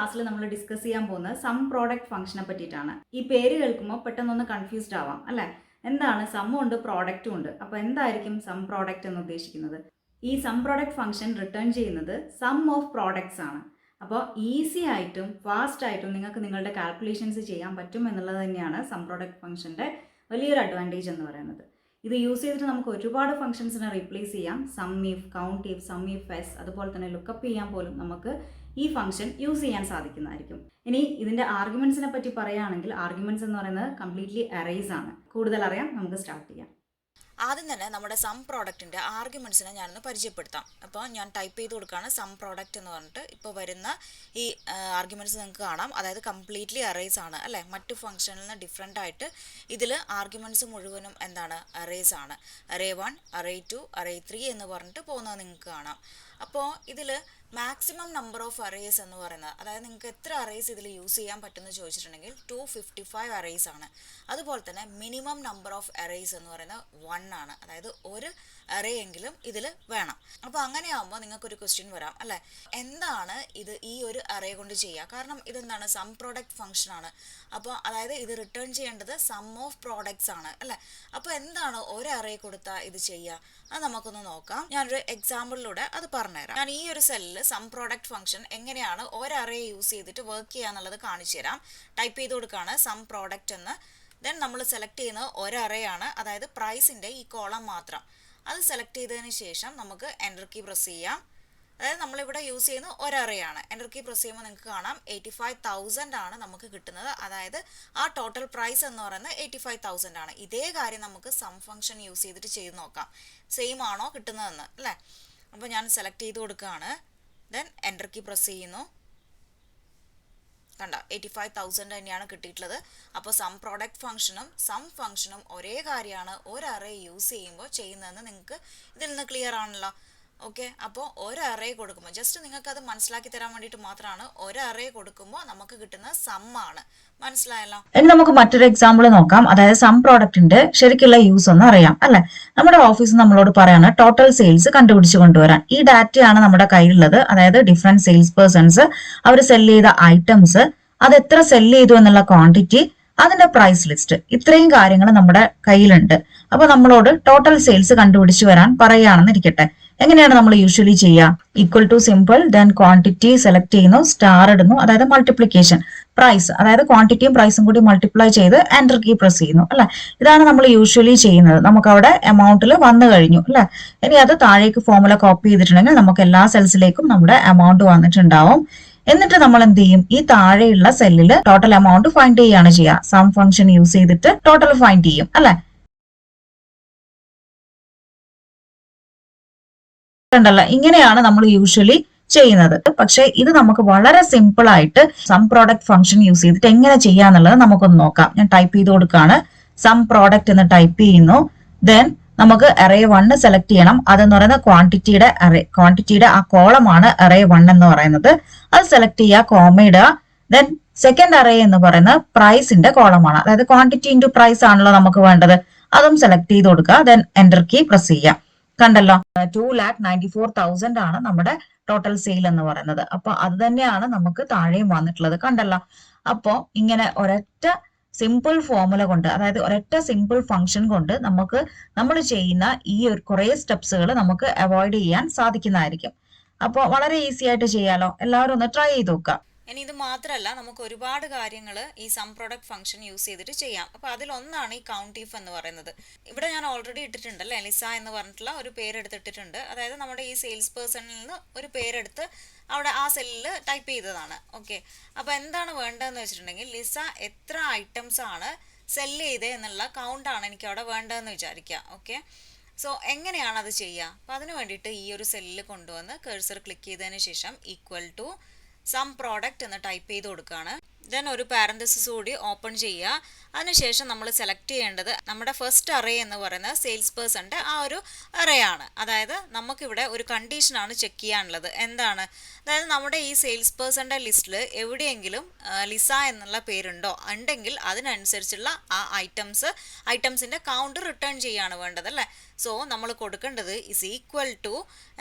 ക്ലാസ്സിൽ നമ്മൾ ഡിസ്കസ് ചെയ്യാൻ പോകുന്നത് സം പ്രോഡക്റ്റ് ഫംഗ്ഷനെ പറ്റിയിട്ടാണ്. ഈ പേര് കേൾക്കുമ്പോൾ പെട്ടെന്നൊന്ന് കൺഫ്യൂസ്ഡ് ആവാം അല്ലേ? എന്താണ് സമ്മും ഉണ്ട് പ്രോഡക്റ്റും ഉണ്ട്, അപ്പോൾ എന്തായിരിക്കും സം പ്രോഡക്റ്റ് എന്ന് ഉദ്ദേശിക്കുന്നത്? ഈ സം പ്രോഡക്റ്റ് ഫംഗ്ഷൻ റിട്ടേൺ ചെയ്യുന്നത് സം ഓഫ് പ്രോഡക്ട്സ് ആണ്. അപ്പോൾ ഈസി ആയിട്ടും ഫാസ്റ്റ് ആയിട്ടും നിങ്ങൾക്ക് നിങ്ങളുടെ കാൽക്കുലേഷൻസ് ചെയ്യാൻ പറ്റും എന്നുള്ളത് തന്നെയാണ് സം പ്രോഡക്റ്റ് ഫംഗ്ഷൻ്റെ വലിയൊരു അഡ്വാൻറ്റേജ് എന്ന് പറയുന്നത്. ഇത് യൂസ് ചെയ്തിട്ട് നമുക്ക് ഒരുപാട് ഫംഗ്ഷൻസിനെ റീപ്ലേസ് ചെയ്യാം. Sum if, count if, sum if s, അതുപോലെ തന്നെ ലുക്കപ്പ് ചെയ്യാൻ പോലും നമുക്ക് ഈ ഫംഗ്ഷൻ യൂസ് ചെയ്യാൻ സാധിക്കുന്നതായിരിക്കും. ഇനി ഇതിൻ്റെ ആർഗ്യുമെൻറ്റ്സിനെ പറ്റി പറയുകയാണെങ്കിൽ ആർഗ്യുമെൻറ്റ്സ് എന്ന് പറയുന്നത് കംപ്ലീറ്റ്ലി അറേസ് ആണ്. കൂടുതൽ അറിയാം, നമുക്ക് സ്റ്റാർട്ട് ചെയ്യാം. ആദ്യം തന്നെ നമ്മുടെ സം പ്രോഡക്റ്റിൻ്റെ ആർഗ്യുമെൻറ്റ്സിനെ ഞാനൊന്ന് പരിചയപ്പെടുത്താം. അപ്പോൾ ഞാൻ ടൈപ്പ് ചെയ്ത് കൊടുക്കുകയാണ് സം പ്രോഡക്റ്റ് എന്ന് പറഞ്ഞിട്ട്. ഇപ്പോൾ വരുന്ന ഈ ആർഗ്യുമെൻറ്റ്സ് നിങ്ങൾക്ക് കാണാം, അതായത് കംപ്ലീറ്റ്ലി അറേസ് ആണ് അല്ലേ. മറ്റു ഫംഗ്ഷനിൽ നിന്ന് ഡിഫറെൻ്റ് ആയിട്ട് ഇതിൽ ആർഗ്യുമെൻറ്റ്സ് മുഴുവനും എന്താണ്, അറേസ് ആണ്. അറേ 1, അറേ 2, അറേ 3 എന്ന് പറഞ്ഞിട്ട് പോകുന്നത് നിങ്ങൾക്ക് കാണാം. അപ്പോൾ ഇതിൽ മാക്സിമം നമ്പർ ഓഫ് അറേസ് എന്ന് പറയുന്നത്, അതായത് നിങ്ങൾക്ക് എത്ര അറേസ് ഇതിൽ യൂസ് ചെയ്യാൻ പറ്റുമെന്ന് ചോദിച്ചിട്ടുണ്ടെങ്കിൽ 255 അറേസ് ആണ്. അതുപോലെ തന്നെ മിനിമം നമ്പർ ഓഫ് അറേസ് എന്ന് പറയുന്നത് 1 ആണ്, അതായത് ഒരു അറേ എങ്കിലും ഇതിൽ വേണം. അപ്പോൾ അങ്ങനെയാകുമ്പോൾ നിങ്ങൾക്കൊരു ക്വസ്റ്റ്യൻ വരാം അല്ലേ, എന്താണ് ഇത് ഈ ഒരു അറേ കൊണ്ട് ചെയ്യുക? കാരണം ഇതെന്താണ്, സം പ്രോഡക്റ്റ് ഫംഗ്ഷൻ ആണ്. അപ്പോൾ അതായത് ഇത് റിട്ടേൺ ചെയ്യേണ്ടത് സം ഓഫ് പ്രോഡക്ട്സ് ആണ് അല്ലേ. അപ്പോൾ എന്താണ് ഒരു അറേ കൊടുത്താൽ ഇത് ചെയ്യുക? അത് നമുക്കൊന്ന് നോക്കാം. ഞാനൊരു എക്സാമ്പിളിലൂടെ അത് പറഞ്ഞുതരാം. ഞാൻ ഈ ഒരു സെല്ലിൽ സം പ്രോഡക്റ്റ് ഫംഗ്ഷൻ എങ്ങനെയാണ് ഒരു അറേ യൂസ് ചെയ്തിട്ട് വർക്ക് ചെയ്യുക എന്നുള്ളത് കാണിച്ചു തരാം. ടൈപ്പ് ചെയ്ത് കൊടുക്കുകയാണ് സം പ്രോഡക്റ്റ് എന്ന്. ദെൻ നമ്മൾ സെലക്ട് ചെയ്യുന്നത് ഒരു അറേ ആണ്, അതായത് പ്രൈസിൻ്റെ ഈ കോളം മാത്രം. അത് സെലക്ട് ചെയ്തതിന് ശേഷം നമുക്ക് എൻ്റർ കീ പ്രസ് ചെയ്യാം. അതായത് നമ്മളിവിടെ യൂസ് ചെയ്യുന്ന ഒരു അറേ ആണ്. എൻ്റർ കീ പ്രസ് ചെയ്യുമ്പോൾ നിങ്ങൾക്ക് കാണാം 85,000 ആണ് നമുക്ക് കിട്ടുന്നത്. അതായത് ആ ടോട്ടൽ പ്രൈസ് എന്ന് പറയുന്നത് 85,000 ആണ്. ഇതേ കാര്യം നമുക്ക് സം ഫംഗ്ഷൻ യൂസ് ചെയ്തിട്ട് ചെയ്ത് നോക്കാം, സെയിം ആണോ കിട്ടുന്നതെന്ന് അല്ലേ. അപ്പോൾ ഞാൻ സെലക്ട് ചെയ്ത് കൊടുക്കുകയാണ്. ദെൻ എൻ്റർ കീ പ്രസ് ചെയ്യുന്നു. കണ്ട 85,000 തന്നെയാണ് കിട്ടിയിട്ടുള്ളത്. അപ്പോൾ സം പ്രോഡക്റ്റ് ഫംഗ്ഷനും സം ഫംഗ്ഷനും ഒരേ കാര്യമാണ് ഒരു അറേ യൂസ് ചെയ്യുമ്പോൾ ചെയ്യുന്നതെന്ന് നിങ്ങൾക്ക് ഇതിൽ നിന്ന് ക്ലിയർ ആണല്ലോ. ഓക്കെ, അപ്പോൾ ഒരു അറേ കൊടുക്കുമ്പോൾ ജസ്റ്റ് നിങ്ങൾക്കത് മനസ്സിലാക്കി തരാൻ വേണ്ടിയിട്ട് മാത്രമാണ്. ഒരു അറേ കൊടുക്കുമ്പോൾ നമുക്ക് കിട്ടുന്ന സം ആണ്. മനസ്സിലായല്ലോ? ഇനി നമുക്ക് മറ്റൊരു എക്സാമ്പിൾ നോക്കാം. അതായത് സം പ്രോഡക്റ്റിന്റെ ശരിക്കുള്ള യൂസ് ഒന്ന് അറിയാം അല്ലെ. നമ്മുടെ ഓഫീസ് നമ്മളോട് പറയാണ് ടോട്ടൽ സെയിൽസ് കണ്ടുപിടിച്ച് കൊണ്ടുവരാൻ. ഈ ഡാറ്റയാണ് നമ്മുടെ കയ്യിലുള്ളത്. അതായത് ഡിഫറെന്റ് സെയിൽസ് പേഴ്സൺസ് അവർ സെല് ചെയ്ത ഐറ്റംസ്, അത് എത്ര സെല് ചെയ്തു എന്നുള്ള ക്വാണ്ടിറ്റി, അതിന്റെ പ്രൈസ് ലിസ്റ്റ്, ഇത്രയും കാര്യങ്ങൾ നമ്മുടെ കയ്യിലുണ്ട്. അപ്പൊ നമ്മളോട് ടോട്ടൽ സെയിൽസ് കണ്ടുപിടിച്ച് വരാൻ പറയുകയാണെന്ന് ഇരിക്കട്ടെ. എങ്ങനെയാണ് നമ്മൾ യൂഷ്വലി ചെയ്യുക? Equal to simple, then quantity select ചെയ്യുന്നു, സ്റ്റാർ ഇടുന്നു, അതായത് മൾട്ടിപ്ലിക്കേഷൻ, പ്രൈസ്, അതായത് ക്വാണ്ടിറ്റിയും പ്രൈസും കൂടി മൾട്ടിപ്ലൈ ചെയ്ത് എൻ്റർ കീ പ്രസ് ചെയ്യുന്നു അല്ലെ. ഇതാണ് നമ്മൾ യൂഷ്വലി ചെയ്യുന്നത്. നമുക്ക് അവിടെ എമൗണ്ടിൽ വന്നു കഴിഞ്ഞു അല്ലെ. ഇനി അത് താഴേക്ക് ഫോർമുല കോപ്പി ചെയ്തിട്ടുണ്ടെങ്കിൽ നമുക്ക് എല്ലാ സെൽസിലേക്കും നമ്മുടെ എമൗണ്ട് വന്നിട്ടുണ്ടാവും. എന്നിട്ട് നമ്മൾ എന്ത് ചെയ്യും, ഈ താഴെയുള്ള സെല്ലിൽ ടോട്ടൽ എമൗണ്ട് ഫൈൻഡ് ചെയ്യാണ് ചെയ്യുക. സം ഫംഗ്ഷൻ യൂസ് ചെയ്തിട്ട് ടോട്ടൽ ഫൈൻഡ് ചെയ്യും അല്ലെ. ണ്ടല്ലോ, ഇങ്ങനെയാണ് നമ്മൾ യൂഷ്വലി ചെയ്യുന്നത്. പക്ഷെ ഇത് നമുക്ക് വളരെ സിമ്പിൾ ആയിട്ട് സം പ്രോഡക്റ്റ് ഫംഗ്ഷൻ യൂസ് ചെയ്തിട്ട് എങ്ങനെ ചെയ്യാന്നുള്ളത് നമുക്കൊന്ന് നോക്കാം. ഞാൻ ടൈപ്പ് ചെയ്ത് കൊടുക്കുകയാണ് സം പ്രോഡക്റ്റ് എന്ന് ടൈപ്പ് ചെയ്യുന്നു. ദെൻ നമുക്ക് അറേ 1 സെലക്ട് ചെയ്യണം. അതെന്ന് പറയുന്നത് ക്വാണ്ടിറ്റിയുടെ അറേ, ക്വാണ്ടിറ്റിയുടെ ആ കോളമാണ് അറേ 1 എന്ന് പറയുന്നത്. അത് സെലക്ട് ചെയ്യുക, കോമ ഇടുക. ദെൻ സെക്കൻഡ് അറേ എന്ന് പറയുന്നത് പ്രൈസിന്റെ കോളമാണ്, അതായത് ക്വാണ്ടിറ്റി ഇൻറ്റു പ്രൈസ് ആണല്ലോ നമുക്ക് വേണ്ടത്. അതും സെലക്ട് ചെയ്ത് കൊടുക്കുക. ദെൻ എൻ്റർ കീ പ്രസ് ചെയ്യുക. കണ്ടല്ലോ, 2,94,000 ആണ് നമ്മുടെ ടോട്ടൽ സെയിൽ എന്ന് പറയുന്നത്. അപ്പൊ അത് തന്നെയാണ് നമുക്ക് താഴെയും വന്നിട്ടുള്ളത്. കണ്ടല്ലോ. അപ്പോ ഇങ്ങനെ ഒരൊറ്റ സിമ്പിൾ ഫോർമുല കൊണ്ട്, അതായത് ഒരൊറ്റ സിമ്പിൾ ഫംഗ്ഷൻ കൊണ്ട് നമുക്ക് നമ്മൾ ചെയ്യുന്ന ഈ ഒരു കുറെ സ്റ്റെപ്സുകൾ നമുക്ക് അവോയ്ഡ് ചെയ്യാൻ സാധിക്കുന്നതായിരിക്കും. അപ്പോൾ വളരെ ഈസി ആയിട്ട് ചെയ്യാലോ. എല്ലാവരും ഒന്ന് ട്രൈ ചെയ്ത് നോക്കുക. ഇനി ഇത് മാത്രമല്ല, നമുക്ക് ഒരുപാട് കാര്യങ്ങൾ ഈ സം പ്രോഡക്റ്റ് ഫംഗ്ഷൻ യൂസ് ചെയ്തിട്ട് ചെയ്യാം. അപ്പോൾ അതിലൊന്നാണ് ഈ കൗണ്ട് ഇഫ് എന്ന് പറയുന്നത്. ഇവിടെ ഞാൻ ഓൾറെഡി ഇട്ടിട്ടുണ്ട് അല്ലേ, ലിസ എന്ന് പറഞ്ഞിട്ടുള്ള ഒരു പേരെടുത്തിട്ടിട്ടുണ്ട്. അതായത് നമ്മുടെ ഈ സെയിൽസ് പേഴ്സണിൽ നിന്ന് ഒരു പേരെടുത്ത് അവിടെ ആ സെല്ലിൽ ടൈപ്പ് ചെയ്തതാണ്. ഓക്കെ, അപ്പോൾ എന്താണ് വേണ്ടതെന്ന് വെച്ചിട്ടുണ്ടെങ്കിൽ ലിസ എത്ര ഐറ്റംസ് ആണ് സെല്ല് ചെയ്തത് എന്നുള്ള കൗണ്ടാണ് എനിക്ക് അവിടെ വേണ്ടതെന്ന് വിചാരിക്കുക. ഓക്കെ, സോ എങ്ങനെയാണ് അത് ചെയ്യുക? അപ്പോൾ അതിന് വേണ്ടിയിട്ട് ഈ ഒരു സെല്ലിൽ കൊണ്ടുവന്ന് കഴ്സർ ക്ലിക്ക് ചെയ്തതിന് ശേഷം ഈക്വൽ ടു സം പ്രോഡക്റ്റ് എന്ന് ടൈപ്പ് ചെയ്ത് കൊടുക്കുകയാണ്. ദെൻ ഒരു പാരന്തസിസ് കൂടി ഓപ്പൺ ചെയ്യുക. അതിനുശേഷം നമ്മൾ സെലക്ട് ചെയ്യേണ്ടത് നമ്മുടെ ഫസ്റ്റ് അറേ എന്ന് പറയുന്നത് സെയിൽസ് പേഴ്സൻ്റെ ആ ഒരു അറേ ആണ്. അതായത് നമുക്കിവിടെ ഒരു കണ്ടീഷനാണ് ചെക്ക് ചെയ്യാനുള്ളത്. എന്താണ്, അതായത് നമ്മുടെ ഈ സെയിൽസ് പേഴ്സൻ്റെ ലിസ്റ്റിൽ എവിടെയെങ്കിലും ലിസ എന്നുള്ള പേരുണ്ടോ, ഉണ്ടെങ്കിൽ അതിനനുസരിച്ചുള്ള ആ ഐറ്റംസിൻ്റെ കൗണ്ട് റിട്ടേൺ ചെയ്യാണ് വേണ്ടത് അല്ലേ. സോ നമ്മൾ കൊടുക്കേണ്ടത് ഇസ് ഈക്വൽ ടു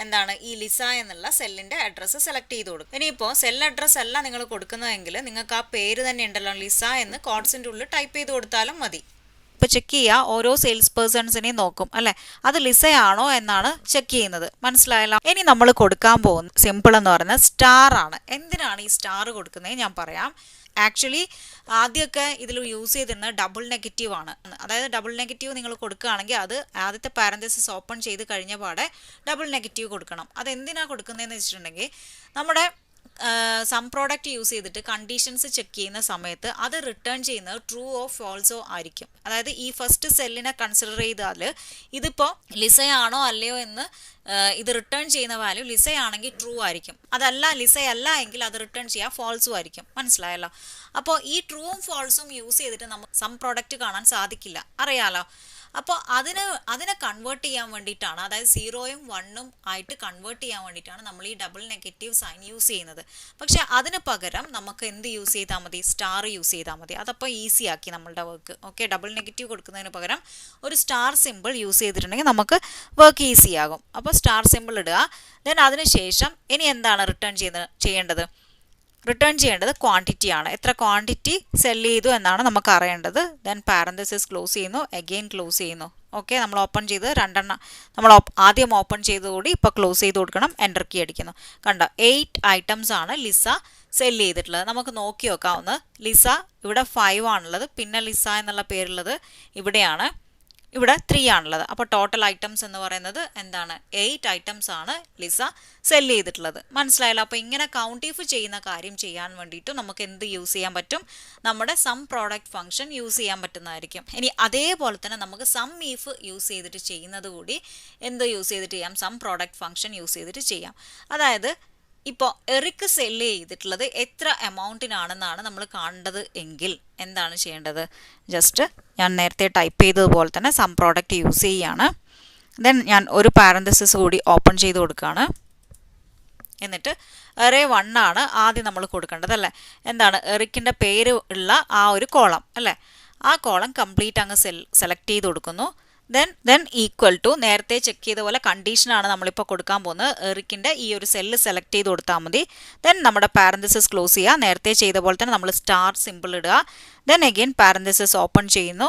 എന്താണ് ഈ ലിസ എന്നുള്ള സെല്ലിൻ്റെ അഡ്രസ്സ് സെലക്ട് ചെയ്ത് കൊടുക്കും. ഇനിയിപ്പോൾ സെൽ അഡ്രസ്സ് അല്ല നിങ്ങൾ കൊടുക്കുന്നതെങ്കിൽ നിങ്ങൾക്ക് ആ പേര് തന്നെ ഉണ്ടല്ലോ ലിസ എന്ന് കോഡ്സിൻ്റെ ഉള്ളിൽ ടൈപ്പ് ചെയ്ത് കൊടുത്താലും മതി. ഇപ്പോൾ ചെക്ക് ചെയ്യുക, ഓരോ സെയിൽസ് പേഴ്സൺസിനെയും നോക്കും അല്ലേ, അത് ലിസയാണോ എന്നാണ് ചെക്ക് ചെയ്യുന്നത്. മനസ്സിലായല്ലോ. ഇനി നമ്മൾ കൊടുക്കാൻ പോകുന്ന സിമ്പിൾ എന്ന് പറയുന്നത് സ്റ്റാർ ആണ്. എന്തിനാണ് ഈ സ്റ്റാർ കൊടുക്കുന്നത് ഞാൻ പറയാം. ആക്ച്വലി ആദ്യമൊക്കെ ഇതിൽ യൂസ് ചെയ്തിരുന്നത് ഡബിൾ നെഗറ്റീവ് ആണ്. അതായത് ഡബിൾ നെഗറ്റീവ് നിങ്ങൾ കൊടുക്കുകയാണെങ്കിൽ അത് ആദ്യത്തെ പാരന്തസിസ് ഓപ്പൺ ചെയ്ത് കഴിഞ്ഞ പാടെ ഡബിൾ നെഗറ്റീവ് കൊടുക്കണം. അതെന്തിനാണ് കൊടുക്കുന്നതെന്ന് വെച്ചിട്ടുണ്ടെങ്കിൽ നമ്മുടെ സം പ്രോഡക്റ്റ് യൂസ് ചെയ്തിട്ട് കണ്ടീഷൻസ് ചെക്ക് ചെയ്യുന്ന സമയത്ത് അത് റിട്ടേൺ ചെയ്യുന്നത് ട്രൂ ഓ ഫോൾസോ ആയിരിക്കും. അതായത് ഈ ഫസ്റ്റ് സെല്ലിനെ കൺസിഡർ ചെയ്താൽ ഇതിപ്പോൾ ലിസയാണോ അല്ലയോ എന്ന് ഇത് റിട്ടേൺ ചെയ്യുന്ന വാല്യൂ ലിസയാണെങ്കിൽ ട്രൂ ആയിരിക്കും, അതല്ല ലിസയല്ല എങ്കിൽ അത് റിട്ടേൺ ചെയ്യാൻ ഫോൾസും ആയിരിക്കും. മനസ്സിലായല്ലോ. അപ്പോൾ ഈ ട്രൂവും ഫോൾസും യൂസ് ചെയ്തിട്ട് നമുക്ക് സം പ്രോഡക്റ്റ് കാണാൻ സാധിക്കില്ല, അറിയാലോ. അപ്പോൾ അതിനെ കൺവേർട്ട് ചെയ്യാൻ വേണ്ടിയിട്ടാണ്, അതായത് 0യും 1ഉം ആയിട്ട് കൺവേർട്ട് ചെയ്യാൻ വേണ്ടിയിട്ടാണ് നമ്മൾ ഈ ഡബിൾ നെഗറ്റീവ് സൈൻ യൂസ് ചെയ്യുന്നത്. പക്ഷേ അതിന് പകരം നമുക്ക് എന്ത് യൂസ് ചെയ്താൽ മതി, സ്റ്റാർ യൂസ് ചെയ്താൽ മതി. അതപ്പോൾ ഈസി ആക്കി നമ്മളുടെ വർക്ക്. ഓക്കെ, ഡബിൾ നെഗറ്റീവ് കൊടുക്കുന്നതിന് പകരം ഒരു സ്റ്റാർ സിമ്പിൾ യൂസ് ചെയ്തിട്ടുണ്ടെങ്കിൽ നമുക്ക് വർക്ക് ഈസി ആകും. അപ്പോൾ സ്റ്റാർ സിമ്പിൾ ഇടുക. ദെൻ അതിനുശേഷം ഇനി എന്താണ് ചെയ്യേണ്ടത്? റിട്ടേൺ ചെയ്യേണ്ടത് ക്വാണ്ടിറ്റി ആണ്. എത്ര ക്വാണ്ടിറ്റി സെല് ചെയ്തു എന്നാണ് നമുക്ക് അറിയേണ്ടത്. ദെൻ പാരന്തസിസ് ക്ലോസ് ചെയ്യുന്നു, അഗെയിൻ ക്ലോസ് ചെയ്യുന്നു. ഓക്കെ, നമ്മൾ ഓപ്പൺ ചെയ്ത് രണ്ടെണ്ണം നമ്മൾ ആദ്യം ഓപ്പൺ ചെയ്തുകൂടി ഇപ്പോൾ ക്ലോസ് ചെയ്ത് കൊടുക്കണം. എൻ്റർ കീ അടിക്കുന്നു. കണ്ടോ, 8 ഐറ്റംസ് ആണ് ലിസ സെല് ചെയ്തിട്ടുള്ളത്. നമുക്ക് നോക്കി നോക്കാവുന്ന ലിസ ഇവിടെ 5 ആണുള്ളത്, പിന്നെ ലിസ എന്നുള്ള പേരുള്ളത് ഇവിടെയാണ്, ഇവിടെ 3 ആണുള്ളത്. അപ്പോൾ ടോട്ടൽ ഐറ്റംസ് എന്ന് പറയുന്നത് എന്താണ്, 8 ഐറ്റംസ് ആണ് ലിസ സെല് ചെയ്തിട്ടുള്ളത്. മനസ്സിലായല്ലോ. അപ്പോൾ ഇങ്ങനെ കൗണ്ട് ഇഫ് ചെയ്യുന്ന കാര്യം ചെയ്യാൻ വേണ്ടിയിട്ട് നമുക്ക് എന്ത് യൂസ് ചെയ്യാൻ പറ്റും, നമ്മുടെ സം പ്രോഡക്റ്റ് ഫംഗ്ഷൻ യൂസ് ചെയ്യാൻ പറ്റുന്നതായിരിക്കും. ഇനി അതേപോലെ തന്നെ നമുക്ക് സം ഇഫ് യൂസ് ചെയ്തിട്ട് ചെയ്യുന്നത് കൂടി എന്ത് യൂസ് ചെയ്തിട്ട് ചെയ്യാം, സം പ്രോഡക്റ്റ് ഫംഗ്ഷൻ യൂസ് ചെയ്തിട്ട് ചെയ്യാം. അതായത് ഇപ്പോൾ എറിക്ക് സെല്ല് ചെയ്തിട്ടുള്ളത് എത്ര എമൗണ്ടിനാണെന്നാണ് നമ്മൾ കാണേണ്ടത് എങ്കിൽ എന്താണ് ചെയ്യേണ്ടത്, ജസ്റ്റ് ഞാൻ നേരത്തെ ടൈപ്പ് ചെയ്തതുപോലെ തന്നെ സം പ്രോഡക്റ്റ് യൂസ് ചെയ്യുകയാണ്. ദെൻ ഞാൻ ഒരു പാരന്തസിസ് കൂടി ഓപ്പൺ ചെയ്ത് കൊടുക്കുകയാണ്. എന്നിട്ട് എറേ 1 ആണ് ആദ്യം നമ്മൾ കൊടുക്കേണ്ടത് അല്ലേ. എന്താണ്, എറിക്കിൻ്റെ പേര് ഉള്ള ആ ഒരു കോളം അല്ലേ, ആ കോളം കംപ്ലീറ്റ് അങ്ങ് സെലക്ട് ചെയ്ത് കൊടുക്കുന്നു. ദെൻ ഈക്വൽ ടു നേരത്തെ ചെക്ക് ചെയ്ത പോലെ കണ്ടീഷനാണ് നമ്മളിപ്പോൾ കൊടുക്കാൻ പോകുന്നത്. എറിക്കിൻ്റെ ഈ ഒരു സെല്ല് സെലക്ട് ചെയ്ത് കൊടുത്താൽ മതി. ദെൻ നമ്മുടെ പാരന്തസിസ് ക്ലോസ് ചെയ്യുക. നേരത്തെ ചെയ്ത പോലെ തന്നെ നമ്മൾ സ്റ്റാർ സിമ്പിൾ ഇടുക. ദെൻ അഗെയിൻ പാരന്തസിസ് ഓപ്പൺ ചെയ്യുന്നു.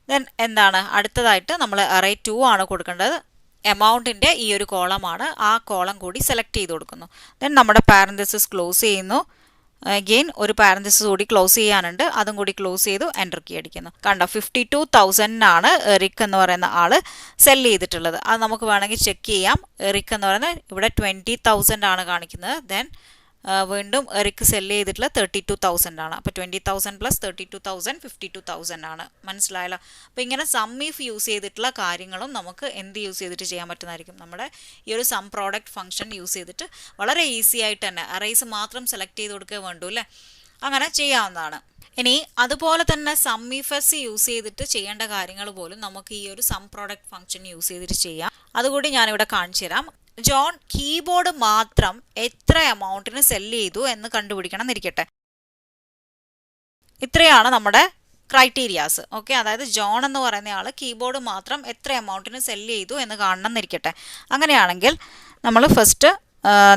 ദെൻ എന്താണ് അടുത്തതായിട്ട് നമ്മൾ അറേ 2 ആണ് കൊടുക്കേണ്ടത്. എമൗണ്ടിൻ്റെ ഈ ഒരു കോളമാണ്, ആ കോളം കൂടി സെലക്ട് ചെയ്ത് കൊടുക്കുന്നു. ദെൻ നമ്മുടെ പാരന്തസിസ് ക്ലോസ് ചെയ്യുന്നു. അഗെയിൻ ഒരു പാരന്തസിസ് കൂടി ക്ലോസ് ചെയ്യാനുണ്ട്, അതും കൂടി ക്ലോസ് ചെയ്തു എൻ്റർ കീ അടിക്കുന്നു. കണ്ടോ, 52,000 എറിക് എന്ന് പറയുന്ന ആള് സെല് ചെയ്തിട്ടുള്ളത്. അത് നമുക്ക് വേണമെങ്കിൽ ചെക്ക് ചെയ്യാം. എറിക് എന്ന് പറയുന്നത് ഇവിടെ 20,000 ആണ് കാണിക്കുന്നത്. ദെൻ വീണ്ടും എറിക് സെല് ചെയ്തിട്ടുള്ള 32,000 ആണ്. അപ്പോൾ 20,000 പ്ലസ് 32,000 52,000 ആണ്. മനസ്സിലായല്ലോ. അപ്പോൾ ഇങ്ങനെ സം ഇഫ് യൂസ് ചെയ്തിട്ടുള്ള കാര്യങ്ങളും നമുക്ക് എന്ത് യൂസ് ചെയ്തിട്ട് ചെയ്യാൻ പറ്റുന്നതായിരിക്കും, നമ്മുടെ ഈ ഒരു സം പ്രോഡക്റ്റ് ഫംഗ്ഷൻ യൂസ് ചെയ്തിട്ട് വളരെ ഈസി ആയിട്ട് തന്നെ അറേസ് മാത്രം സെലക്ട് ചെയ്ത് കൊടുക്കുക വേണ്ടൂ അല്ലേ, അങ്ങനെ ചെയ്യാവുന്നതാണ്. ഇനി അതുപോലെ തന്നെ സം ഇഫ്സ് യൂസ് ചെയ്തിട്ട് ചെയ്യേണ്ട കാര്യങ്ങൾ പോലും നമുക്ക് ഈ ഒരു സം പ്രോഡക്റ്റ് ഫംഗ്ഷൻ യൂസ് ചെയ്തിട്ട് ചെയ്യാം. അതുകൂടി ഞാനിവിടെ കാണിച്ചു തരാം. ജോൺ കീബോർഡ് മാത്രം എത്ര എമൗണ്ടിന് സെല് ചെയ്തു എന്ന് കണ്ടുപിടിക്കണം എന്നിരിക്കട്ടെ. ഇത്രയാണ് നമ്മുടെ ക്രൈറ്റീരിയാസ്. ഓക്കെ, അതായത് ജോൺ എന്ന് പറയുന്ന ആൾ കീബോർഡ് മാത്രം എത്ര എമൗണ്ടിന് സെല് ചെയ്തു എന്ന് കാണണം എന്നിരിക്കട്ടെ. അങ്ങനെയാണെങ്കിൽ നമ്മൾ ഫസ്റ്റ്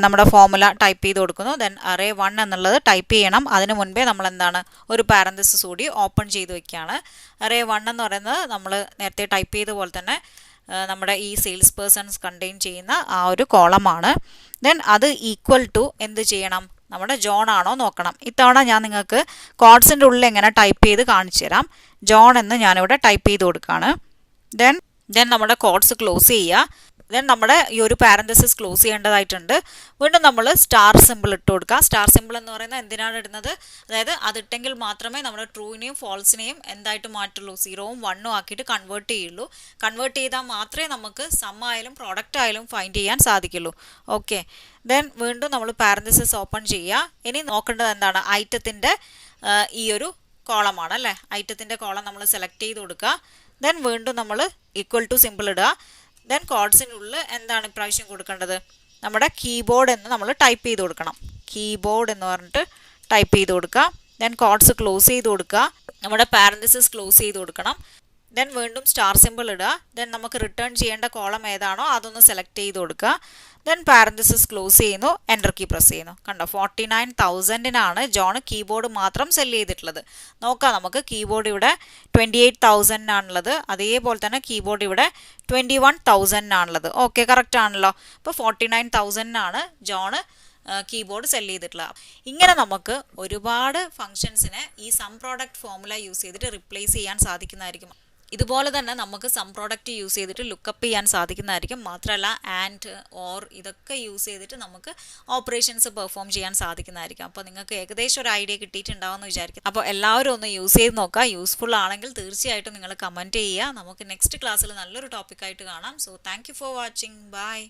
നമ്മുടെ ഫോർമുല ടൈപ്പ് ചെയ്ത് കൊടുക്കുന്നു. ദെൻ അറേ 1 എന്നുള്ളത് ടൈപ്പ് ചെയ്യണം. അതിന് മുൻപേ നമ്മൾ എന്താണ് ഒരു പാരന്തസിസ് കൂടി ഓപ്പൺ ചെയ്ത് വെക്കുകയാണ്. അറേ 1 എന്ന് പറയുന്നത് നമ്മൾ നേരത്തെ ടൈപ്പ് ചെയ്ത പോലെ തന്നെ നമ്മുടെ ഈ സെയിൽസ് പേഴ്സൺസ് കണ്ടെയ്ൻ ചെയ്യുന്ന ആ ഒരു കോളമാണ്. ദെൻ അത് ഈക്വൽ ടു എന്ത് ചെയ്യണം, നമ്മുടെ ജോൺ ആണോ നോക്കണം. ഇത്തവണ ഞാൻ നിങ്ങൾക്ക് കോഡ്സിൻ്റെ ഉള്ളിൽ എങ്ങനെ ടൈപ്പ് ചെയ്ത് കാണിച്ചു തരാം. ജോൺ എന്ന് ഞാനിവിടെ ടൈപ്പ് ചെയ്ത് കൊടുക്കുകയാണ്. ദെൻ നമ്മുടെ കോഡ്സ് ക്ലോസ് ചെയ്യുക. ദെൻ നമ്മുടെ ഈ ഒരു പാരന്തസിസ് ക്ലോസ് ചെയ്യേണ്ടതായിട്ടുണ്ട്. വീണ്ടും നമ്മൾ സ്റ്റാർ സിമ്പിൾ ഇട്ട് കൊടുക്കുക. സ്റ്റാർ സിമ്പിൾ എന്ന് പറയുന്നത് എന്തിനാണ് ഇടുന്നത്, അതായത് അതിട്ടെങ്കിൽ മാത്രമേ നമ്മുടെ ട്രൂവിനെയും ഫോൾസിനെയും എന്തായിട്ട് മാറ്റുള്ളൂ, 0ഉം 1ഉം ആക്കിയിട്ട് കൺവേർട്ട് ചെയ്യുള്ളൂ. കൺവേർട്ട് ചെയ്താൽ മാത്രമേ നമുക്ക് സം ആയാലും പ്രോഡക്റ്റ് ആയാലും ഫൈൻഡ് ചെയ്യാൻ സാധിക്കുള്ളൂ. ഓക്കെ, ദെൻ വീണ്ടും നമ്മൾ പാരന്തസിസ് ഓപ്പൺ ചെയ്യുക. ഇനി നോക്കേണ്ടത് എന്താണ്, ഐറ്റത്തിൻ്റെ ഈ ഒരു കോളമാണ് അല്ലേ. ഐറ്റത്തിൻ്റെ കോളം നമ്മൾ സെലക്ട് ചെയ്ത് കൊടുക്കുക. ദെൻ വീണ്ടും നമ്മൾ ഈക്വൽ ടു സിമ്പിൾ ഇടുക. ദെൻ കോഡ്സിനുള്ളിൽ എന്താണ് ഇപ്രാവശ്യം കൊടുക്കേണ്ടത്, നമ്മുടെ കീബോർഡ് എന്ന് നമ്മൾ ടൈപ്പ് ചെയ്ത് കൊടുക്കണം. കീബോർഡ് എന്ന് പറഞ്ഞിട്ട് ടൈപ്പ് ചെയ്ത് കൊടുക്കുക. ദെൻ കോഡ്സ് ക്ലോസ് ചെയ്ത് കൊടുക്കുക. നമ്മുടെ പാരന്തസിസ് ക്ലോസ് ചെയ്ത് കൊടുക്കണം. ദെൻ വീണ്ടും സ്റ്റാർ സിമ്പിൾ ഇടുക. ദെൻ നമുക്ക് റിട്ടേൺ ചെയ്യേണ്ട കോളം ഏതാണോ അതൊന്ന് സെലക്ട് ചെയ്ത് കൊടുക്കുക. ദെൻ പാരന്തസിസ് ക്ലോസ് ചെയ്യുന്നു, എൻ്റർ കീ പ്രസ് ചെയ്യുന്നു. കണ്ടോ 49,000-നാണ് ജോൺ കീബോർഡ് മാത്രം സെല് ചെയ്തിട്ടുള്ളത്. നോക്കാം നമുക്ക് കീബോർഡ് ഇവിടെ 28,000-നാണുള്ളത്. അതേപോലെ തന്നെ കീബോർഡ് ഇവിടെ 21,000-നാണുള്ളത്. ഓക്കെ, കറക്റ്റ് ആണല്ലോ. അപ്പോൾ 49,000-നാണ് ജോൺ കീബോർഡ് സെല് ചെയ്തിട്ടുള്ളത്. ഇങ്ങനെ നമുക്ക് ഒരുപാട് ഫങ്ഷൻസിനെ ഈ സം പ്രോഡക്റ്റ് ഫോർമുല യൂസ് ചെയ്തിട്ട് റിപ്ലേസ് ചെയ്യാൻ സാധിക്കുന്നതായിരിക്കും. ഇതുപോലെ തന്നെ നമുക്ക് സം പ്രോഡക്റ്റ് യൂസ് ചെയ്തിട്ട് ലുക്കപ്പ് ചെയ്യാൻ സാധിക്കുന്നതായിരിക്കും. മാത്രമല്ല ആൻഡ്, ഓർ ഇതൊക്കെ യൂസ് ചെയ്തിട്ട് നമുക്ക് ഓപ്പറേഷൻസ് പെർഫോം ചെയ്യാൻ സാധിക്കുന്നതായിരിക്കും. അപ്പോൾ നിങ്ങൾക്ക് ഏകദേശം ഒരു ഐഡിയ കിട്ടിയിട്ടുണ്ടാവുമെന്ന് വിചാരിക്കും. അപ്പോൾ എല്ലാവരും ഒന്ന് യൂസ് ചെയ്ത് നോക്കുക. യൂസ്ഫുൾ ആണെങ്കിൽ തീർച്ചയായിട്ടും നിങ്ങൾ കമൻറ്റ് ചെയ്യുക. നമുക്ക് നെക്സ്റ്റ് ക്ലാസ്സിൽ നല്ലൊരു ടോപ്പിക്കായിട്ട് കാണാം. So thank you for watching. By.